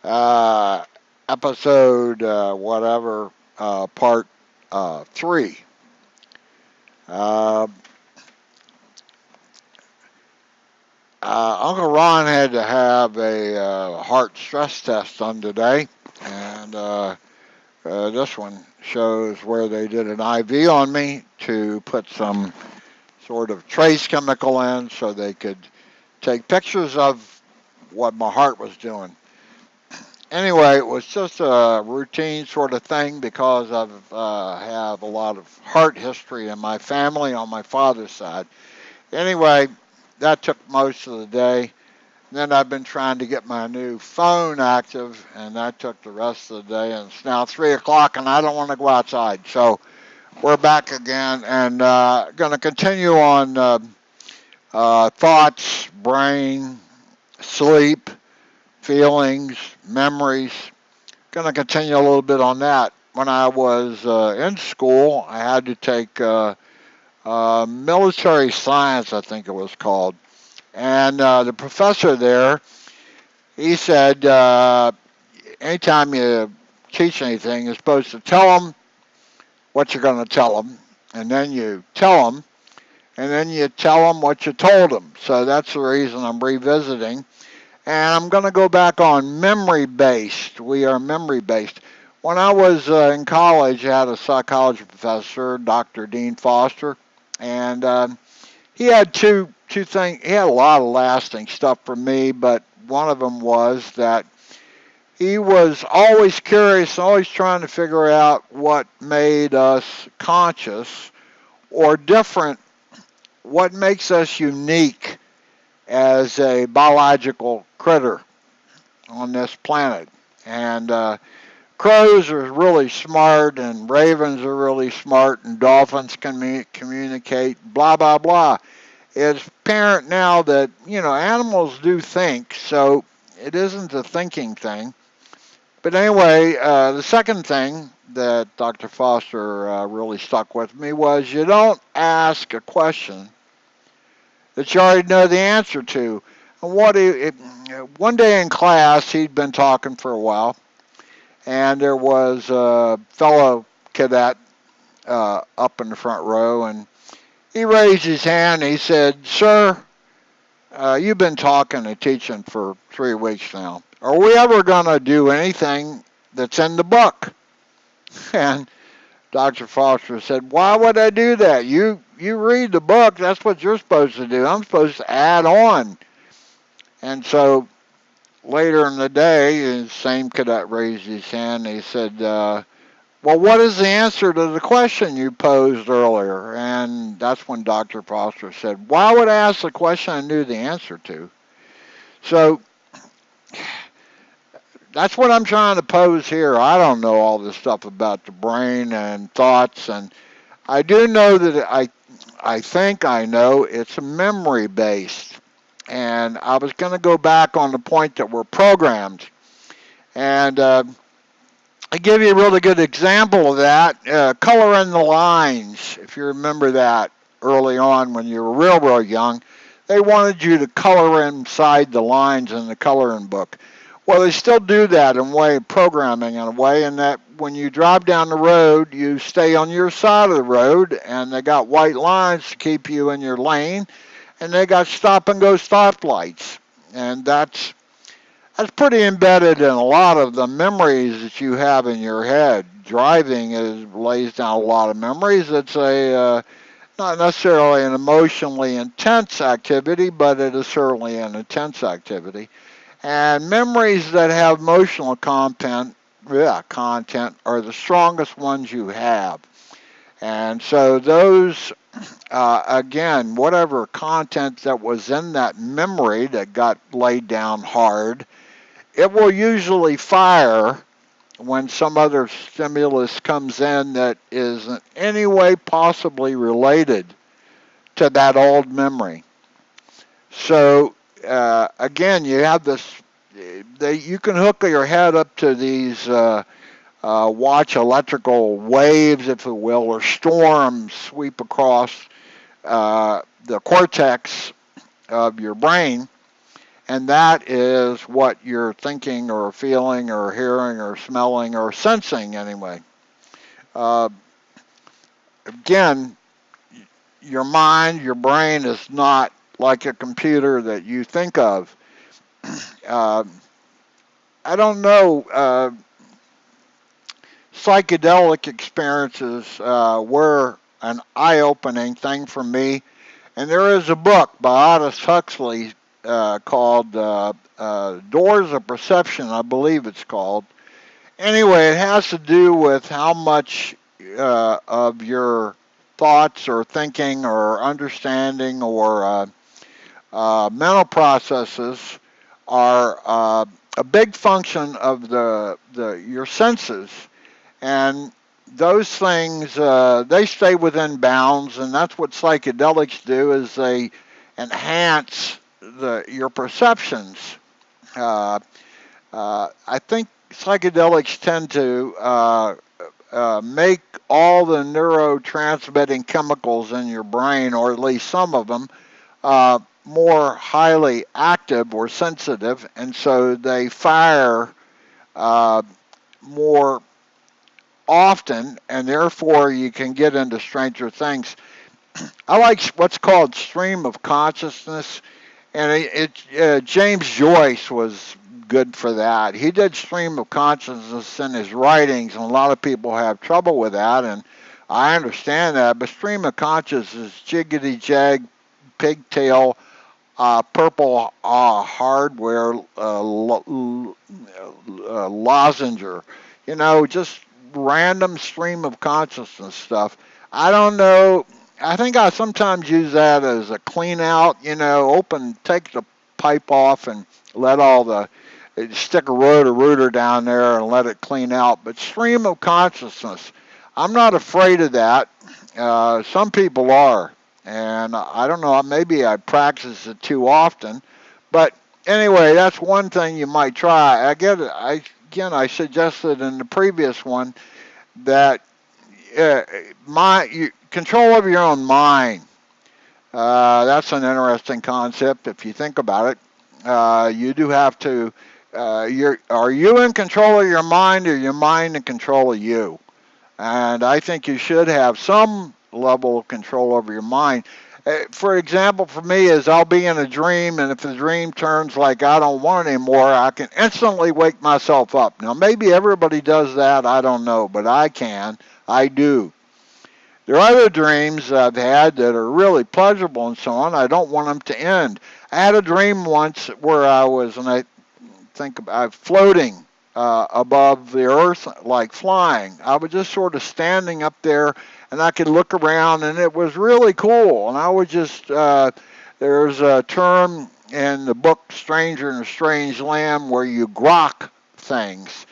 uh, episode part 3. Uh, Uncle Ron had to have a heart stress test done today, and this one shows where they did an IV on me to put some sort of trace chemical in so they could take pictures of what my heart was doing. Anyway, it was just a routine sort of thing because I have a lot of heart history in my family on my father's side. Anyway, that took most of the day. Then I've been trying to get my new phone active, and that took the rest of the day. And it's now 3 o'clock, and I don't want to go outside. So we're back again, and going to continue on thoughts, brain, sleep, feelings, memories. Going to continue a little bit on that. When I was in school, I had to take military science, I think it was called. And the professor there, he said, anytime you teach anything, you're supposed to tell them what you're going to tell them, and then you tell them, and then you tell them what you told them. So that's the reason I'm revisiting. And I'm going to go back on memory based. We are memory based. When I was in college, I had a psychology professor, Dr. Dean Foster, and he had two things. He had a lot of lasting stuff for me, but one of them was that he was always curious, always trying to figure out what made us conscious or different, what makes us unique as a biological critter on this planet. And crows are really smart, and ravens are really smart, and dolphins can communicate, blah, blah, blah. It's apparent now that, animals do think, so it isn't a thinking thing. But anyway, the second thing that Dr. Foster really stuck with me was you don't ask a question that you already know the answer to. And one day in class, he'd been talking for a while, and there was a fellow cadet up in the front row, and he raised his hand. And he said, "Sir, you've been talking and teaching for 3 weeks now. Are we ever going to do anything that's in the book?" And Dr. Foster said, "Why would I do that? You read the book. That's what you're supposed to do. I'm supposed to add on." And so later in the day, the same cadet raised his hand. And he said, "Well, what is the answer to the question you posed earlier?" And that's when Dr. Foster said, "Why would I ask the question I knew the answer to?" So that's what I'm trying to pose here. I don't know all this stuff about the brain and thoughts, and I do know that I think I know it's memory based. And I was going to go back on the point that we're programmed. And I give you a really good example of that. Color in the lines, if you remember that early on when you were real, real young, they wanted you to color inside the lines in the coloring book. Well, they still do that in way of programming in a way, in that when you drive down the road, you stay on your side of the road, and they got white lines to keep you in your lane, and they got stop and go stoplights, and that's pretty embedded in a lot of the memories that you have in your head. Driving lays down a lot of memories. It's a not necessarily an emotionally intense activity, but it is certainly an intense activity. And memories that have emotional content are the strongest ones you have. And so those, again, whatever content that was in that memory that got laid down hard, it will usually fire when some other stimulus comes in that is in any way possibly related to that old memory. So again, you have this. You can hook your head up to these watch electrical waves, if you will, or storms sweep across the cortex of your brain, and that is what you're thinking or feeling or hearing or smelling or sensing anyway. Uh, Again, your mind, your brain is not like a computer that you think of. Uh, I don't know. Psychedelic experiences were an eye-opening thing for me. And there is a book by Aldous Huxley called Doors of Perception, I believe it's called. Anyway, it has to do with how much of your thoughts or thinking or understanding or mental processes are a big function of the your senses, and those things they stay within bounds, and that's what psychedelics do is they enhance your perceptions. Uh, I think psychedelics tend to make all the neurotransmitting chemicals in your brain, or at least some of them, more highly active or sensitive, and so they fire uh, more often, and therefore you can get into stranger things. I like what's called stream of consciousness, and James Joyce was good for that. He did stream of consciousness in his writings, and a lot of people have trouble with that, and I understand that. But stream of consciousness is jiggity jag, pigtail, purple hardware lozenger. Just random stream of consciousness stuff. I don't know. I think I sometimes use that as a clean out. Take the pipe off and let all the stick a router down there and let it clean out. But stream of consciousness, I'm not afraid of that. Some people are, and I don't know. Maybe I practice it too often, but anyway, that's one thing you might try. I suggested in the previous one that control of your own mind. That's an interesting concept if you think about it. You do have to. Are you in control of your mind, or your mind in control of you? And I think you should have some level of control over your mind. For example, for me, is I'll be in a dream, and if the dream turns like I don't want it anymore, I can instantly wake myself up. Now, maybe everybody does that, I don't know, but I can. I do. There are other dreams I've had that are really pleasurable and so on. I don't want them to end. I had a dream once where I was, and I think about floating above the earth, like flying. I was just sort of standing up there, and I could look around, and it was really cool. And I was just there's a term in the book Stranger in a Strange Land where you grok things,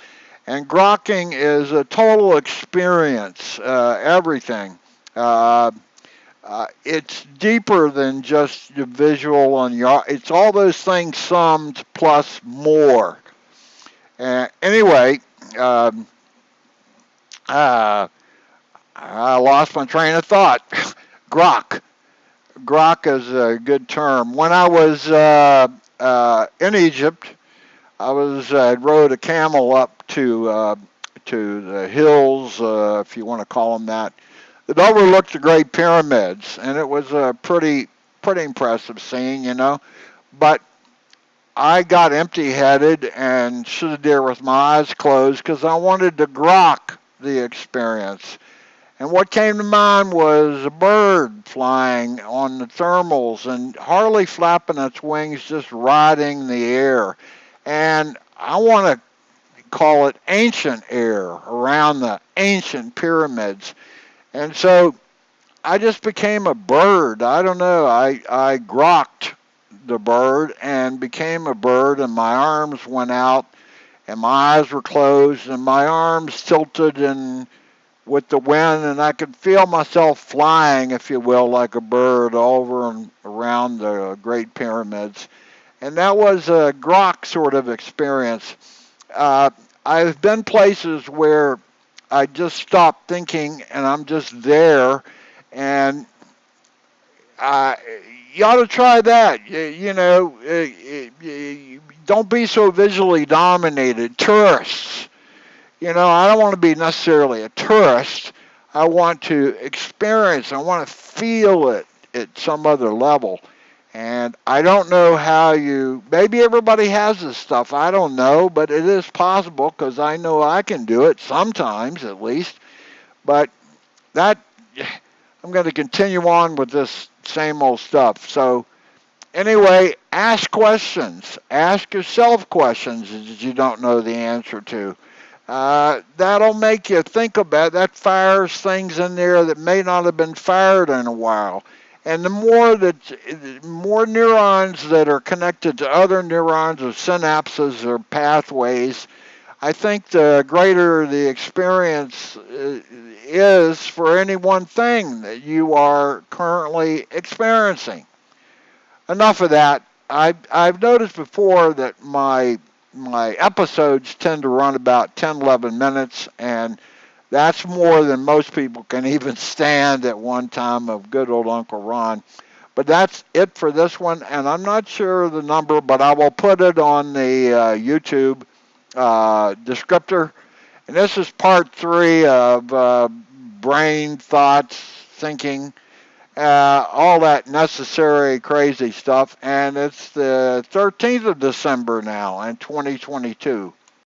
and grokking is a total experience, everything. Uh, it's deeper than just your visual and your. It's all those things summed plus more. Anyway, um, uh, I lost my train of thought. Grok. Grok is a good term. When I was in Egypt, I rode a camel up to the hills, if you want to call them that. It overlooked the Great Pyramids, and it was a pretty impressive scene. But I got empty-headed and stood there with my eyes closed because I wanted to grok the experience. And what came to mind was a bird flying on the thermals and hardly flapping its wings, just riding the air. And I want to call it ancient air around the ancient pyramids. And so I just became a bird. I don't know. I grokked the bird and became a bird, and my arms went out, and my eyes were closed, and my arms tilted and with the wind, and I could feel myself flying, if you will, like a bird over and around the Great Pyramids. And that was a grok sort of experience. Uh, I've been places where I just stop thinking and I'm just there, and I, you ought to try that. Don't be so visually dominated. Tourists. I don't want to be necessarily a tourist. I want to experience. I want to feel it at some other level. And I don't know how maybe everybody has this stuff. I don't know, but it is possible because I know I can do it sometimes at least. But that, I'm going to continue on with this same old stuff. So, anyway, ask questions. Ask yourself questions that you don't know the answer to. That'll make you think about that. Fires things in there that may not have been fired in a while. And the more neurons that are connected to other neurons or synapses or pathways, I think the greater the experience is for any one thing that you are currently experiencing. Enough of that. I've noticed before that my episodes tend to run about 10, 11 minutes, and that's more than most people can even stand at one time of good old Uncle Ron. But that's it for this one, and I'm not sure of the number, but I will put it on the YouTube descriptor. And this is part 3 of brain, thoughts, thinking, all that necessary crazy stuff. And it's the 13th of December now in 2022.